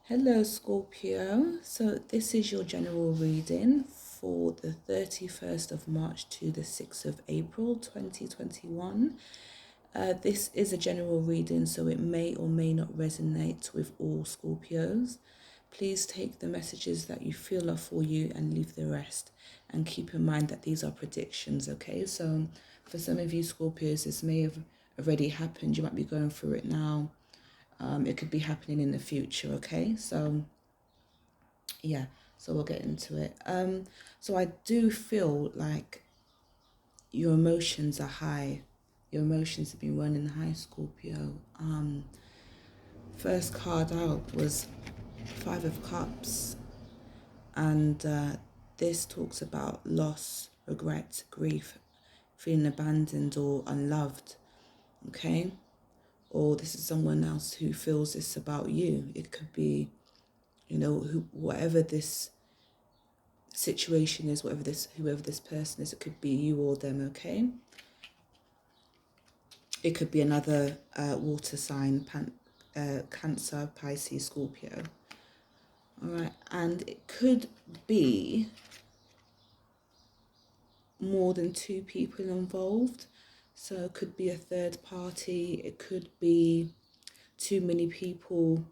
Hello, Scorpio. So, this is your general reading for the 31st of March to the 6th of April 2021. This is a general reading, so it may or may not resonate with all Scorpios. Please take the messages that you feel are for you and leave the rest. And keep in mind that these are predictions, okay? So, for some of you Scorpios, this may have already happened. You might be going through it now. It could be happening in the future, okay? So yeah, so we'll get into it. So I do feel like your emotions are high. Your emotions have been running high, Scorpio. First card out was Five of Cups, and this talks about loss, regret, grief, feeling abandoned or unloved, okay? Or this is someone else who feels this about you. It could be, whatever this situation is, whoever this person is, it could be you or them, okay? It could be another water sign, Cancer, Pisces, Scorpio. All right, and it could be more than two people involved. So it could be a third party. It could be too many people,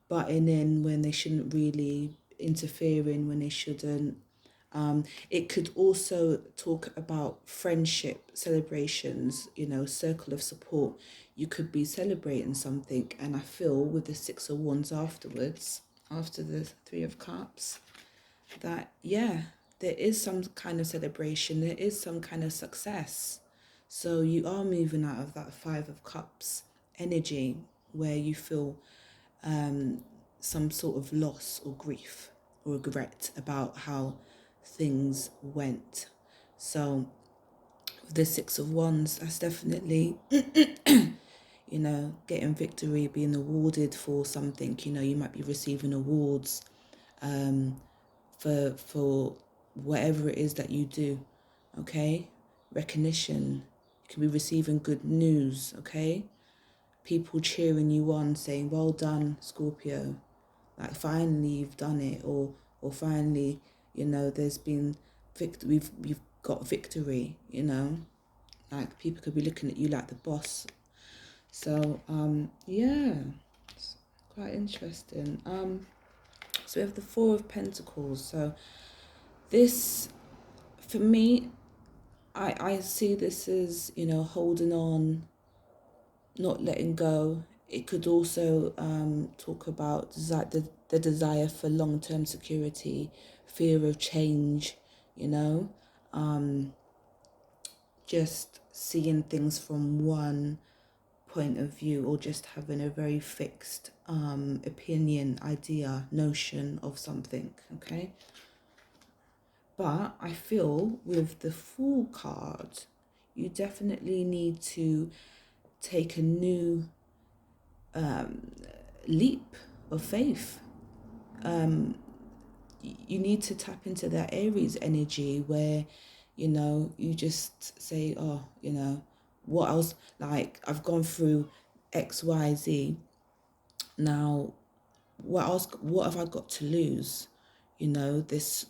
butting in when they shouldn't really, interfering when they shouldn't. It could also talk about friendship, celebrations, circle of support. You could be celebrating something, and I feel with the Six of Wands afterwards, after the Three of Cups, that, yeah, there is some kind of celebration, there is some kind of success. So you are moving out of that Five of Cups energy where you feel some sort of loss or grief or regret about how things went. So the Six of Wands, that's definitely, getting victory, being awarded for something. You might be receiving awards for whatever it is that you do, okay? Recognition. You could be receiving good news, okay? People cheering you on, saying, well done, Scorpio. Like, finally you've done it, or finally, there's been we've got victory, like people could be looking at you like the boss. So yeah, it's quite interesting. So we have the Four of Pentacles. So this, for me, I see this as, holding on, not letting go. It could also talk about the desire for long-term security, fear of change, just seeing things from one point of view, or just having a very fixed opinion, idea, notion of something, okay? But I feel with the Fool card, you definitely need to take a new leap of faith. You need to tap into that Aries energy where, you just say, oh, what else? Like, I've gone through X, Y, Z. Now, what else? What have I got to lose? This.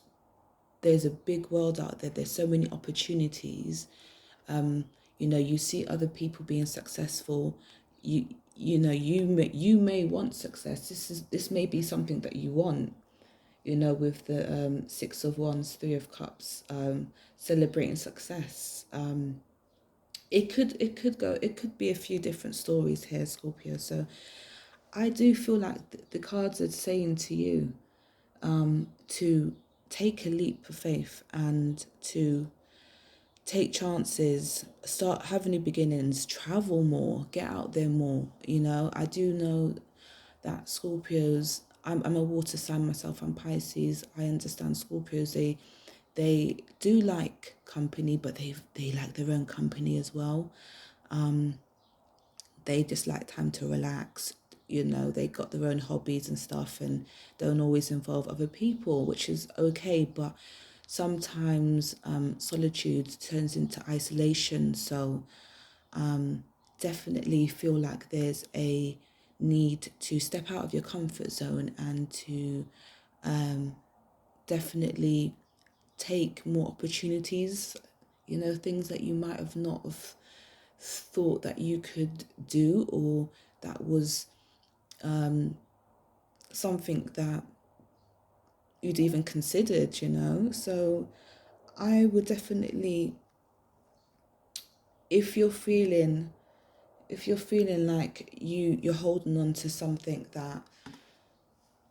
There's a big world out there. There's so many opportunities. You see other people being successful. You may want success. This may be something that you want. With the Six of Wands, Three of Cups, celebrating success. It could be a few different stories here, Scorpio. So I do feel like the cards are saying to you to take a leap of faith and to take chances, start having new beginnings, travel more, get out there more. I do know that Scorpios, I'm a water sign myself, I'm Pisces. I understand Scorpios, they do like company, but they like their own company as well. They just like time to relax. They got their own hobbies and stuff and don't always involve other people, which is okay. But sometimes solitude turns into isolation. So definitely feel like there's a need to step out of your comfort zone and to definitely take more opportunities, things that you might have not have thought that you could do, or that was something that you'd even considered. So I would definitely, if you're feeling like you're holding on to something that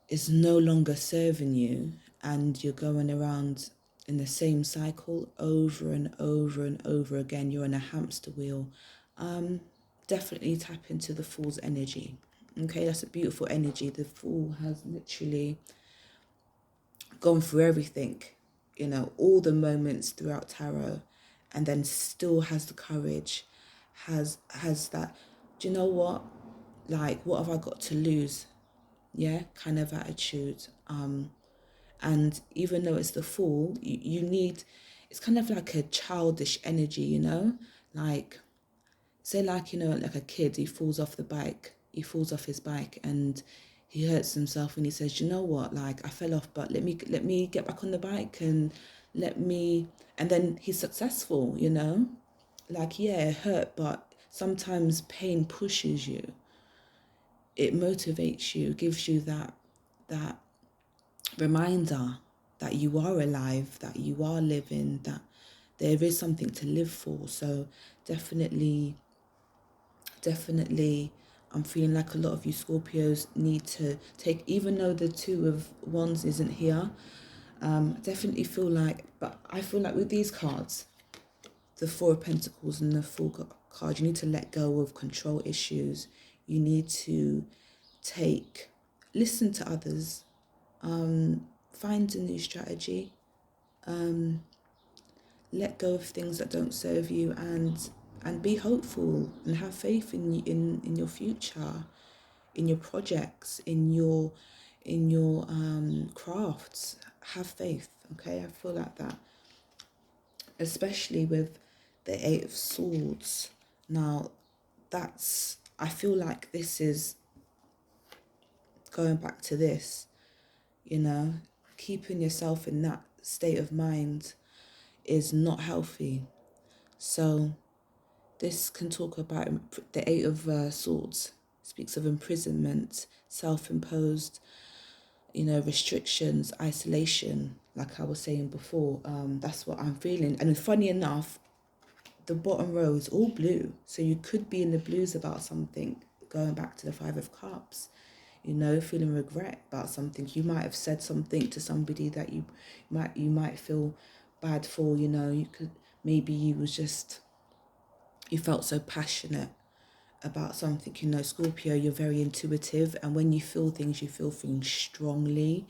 is no longer serving you, and you're going around in the same cycle over and over and over again, you're in a hamster wheel, definitely tap into the Fool's energy. Okay, that's a beautiful energy. The Fool has literally gone through everything, all the moments throughout tarot, and then still has the courage, has that, do you know what, like, what have I got to lose, yeah, kind of attitude. And even though it's the Fool, you need, it's kind of like a childish energy, like, say, like, like a kid, he falls off his bike, and he hurts himself, and he says, you know what, like, I fell off, but let me get back on the bike, and let me, and then he's successful, like, yeah, it hurt, but sometimes pain pushes you, it motivates you, gives you that reminder that you are alive, that you are living, that there is something to live for. So definitely, I'm feeling like a lot of you Scorpios need to take, even though the Two of Wands isn't here, definitely feel like, but I feel like with these cards, the Four of Pentacles and the Fool card, you need to let go of control issues. You need to listen to others, find a new strategy, let go of things that don't serve you, and be hopeful and have faith in your future, in your projects, in your crafts. Have faith, okay? I feel like that, especially with the Eight of Swords. Now, I feel like this is going back to this, keeping yourself in that state of mind is not healthy. So this can talk about the Eight of Swords, speaks of imprisonment, self-imposed, restrictions, isolation, like I was saying before. That's what I'm feeling. And funny enough, the bottom row is all blue. So you could be in the blues about something, going back to the Five of Cups, feeling regret about something. You might have said something to somebody that you might feel bad for, you could, maybe you felt so passionate about something. Scorpio, you're very intuitive, and when you feel things strongly,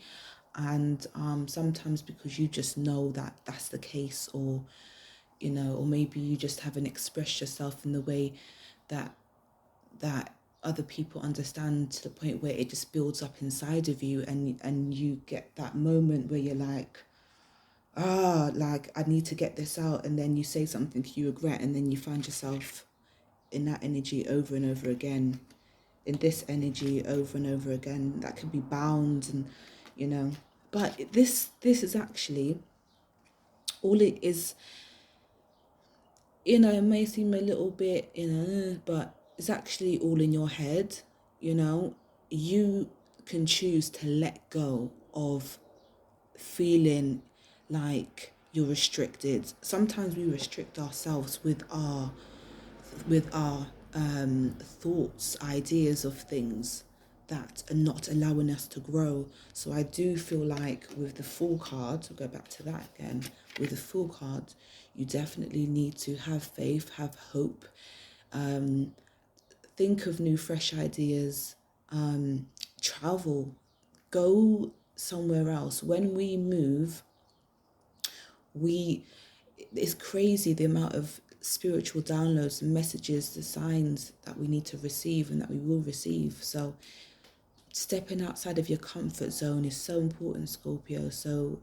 and sometimes because you just know that that's the case, or or maybe you just haven't expressed yourself in the way that other people understand, to the point where it just builds up inside of you, and you get that moment where you're like, like, I need to get this out, and then you say something you regret, and then you find yourself in that energy over and over again, in this energy over and over again. That could be bound, and but this is actually, all it is, it may seem a little bit, but it's actually all in your head. You can choose to let go of feeling like you're restricted. Sometimes we restrict ourselves with our thoughts, ideas of things that are not allowing us to grow. So I do feel like with the Fool card, I'll go back to that again, with the Fool card, you definitely need to have faith, have hope, think of new, fresh ideas, travel, go somewhere else. When we move, it's crazy the amount of spiritual downloads, messages, the signs that we need to receive and that we will receive. So stepping outside of your comfort zone is so important, Scorpio. So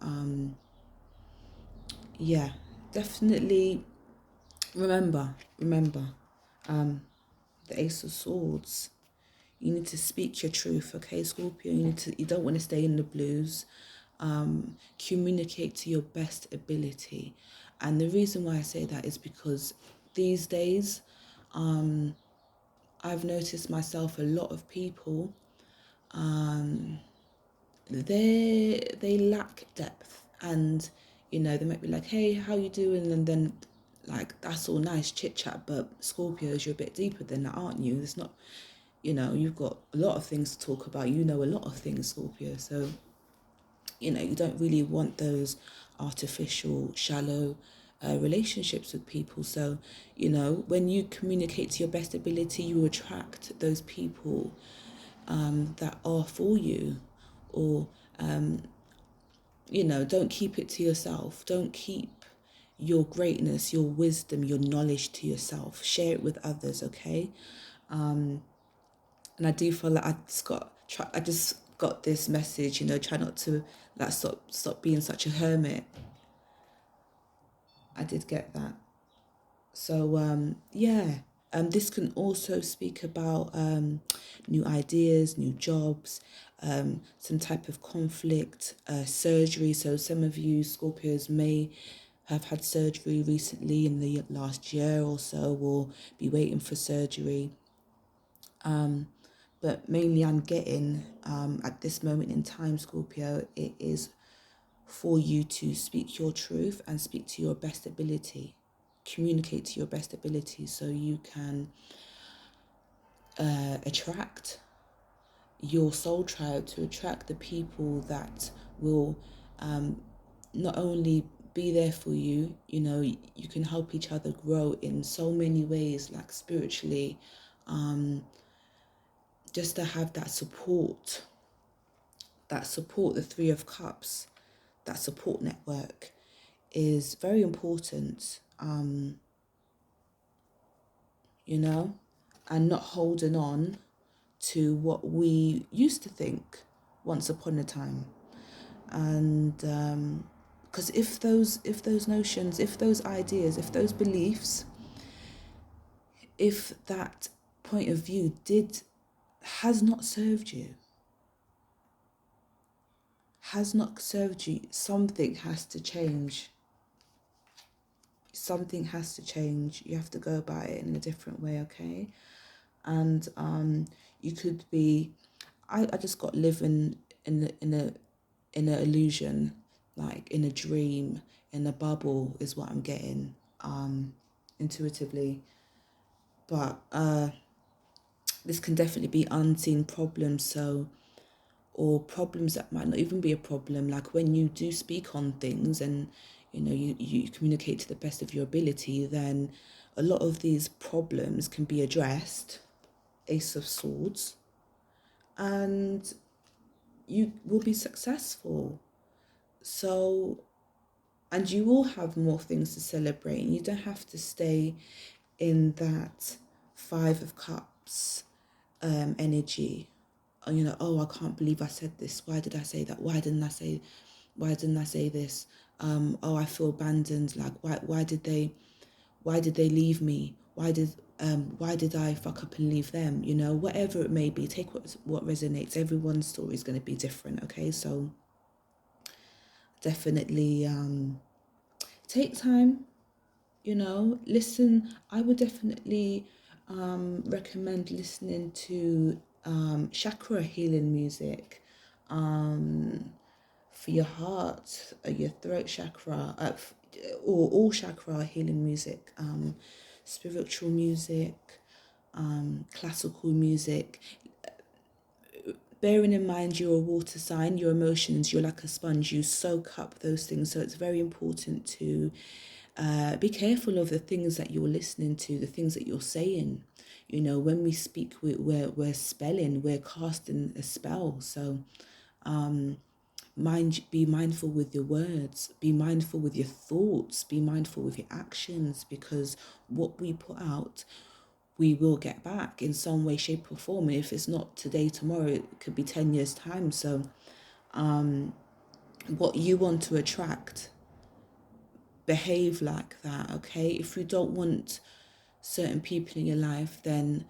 yeah, definitely remember the Ace of Swords. You need to speak your truth, okay, Scorpio? You don't want to stay in the blues. Communicate to your best ability. And the reason why I say that is because these days, I've noticed myself, a lot of people, they lack depth, and they might be like, hey, how you doing, and then like that's all nice chit chat, but Scorpios, you're a bit deeper than that, aren't you? It's not, you've got a lot of things to talk about, a lot of things, Scorpio. So you don't really want those artificial, shallow relationships with people. So when you communicate to your best ability, you attract those people that are for you. Or don't keep it to yourself. Don't keep your greatness, your wisdom, your knowledge to yourself. Share it with others, okay? And I do feel like I just got this message, try not to like stop being such a hermit. I did get that. So yeah. This can also speak about new ideas, new jobs, some type of conflict, surgery. So some of you Scorpios may have had surgery recently in the last year or so, or be waiting for surgery. But mainly I'm getting, at this moment in time, Scorpio, it is for you to speak your truth and speak to your best ability. Communicate to your best ability so you can attract your soul tribe, to attract the people that will not only be there for you, you can help each other grow in so many ways, like spiritually, just to have that support, the Three of Cups, that support network is very important, and not holding on to what we used to think once upon a time. And because if those notions, if those ideas, if those beliefs, if that point of view has not served you, something has to change. Something has to change. You have to go about it in a different way, okay? And you could be, I just got living in an illusion, like in a dream, in a bubble is what I'm getting intuitively. But this can definitely be unseen problems, or problems that might not even be a problem. Like when you do speak on things and you communicate to the best of your ability, then a lot of these problems can be addressed. Ace of Swords. And you will be successful. So, and you will have more things to celebrate. You don't have to stay in that Five of Cups energy. Oh, I can't believe I said this. Why did I say that? Why didn't I say this? Oh, I feel abandoned. Like, why did they leave me? Why did I fuck up and leave them? Whatever it may be, take what resonates. Everyone's story is going to be different, okay? So definitely take time, listen. I would definitely recommend listening to chakra healing music for your heart, your throat chakra, or all chakra healing music, spiritual music, classical music. Bearing in mind you're a water sign, your emotions, you're like a sponge, you soak up those things. So it's very important to be careful of the things that you're listening to, the things that you're saying. When we speak, we're spelling, we're casting a spell. So be mindful with your words, be mindful with your thoughts, be mindful with your actions, because what we put out, we will get back in some way, shape or form. And if it's not today, tomorrow, it could be 10 years time. So what you want to attract, behave like that, okay? If you don't want certain people in your life, then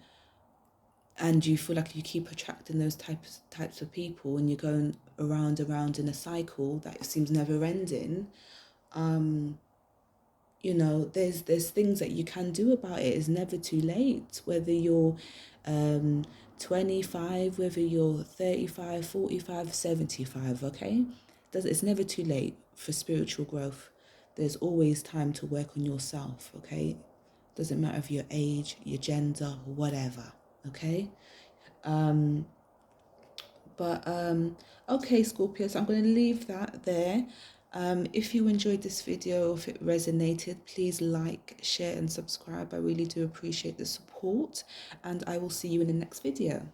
and you feel like you keep attracting those types of people, and you're going around in a cycle that seems never ending, you know, there's things that you can do about it. It's never too late, whether you're 25, whether you're 35, 45, 75. Okay, it's never too late for spiritual growth. There's always time to work on yourself. Okay, doesn't matter if your age, your gender, whatever. Okay. Okay, Scorpio, so I'm going to leave that there. If you enjoyed this video, if it resonated, please like, share and subscribe. I really do appreciate the support, and I will see you in the next video.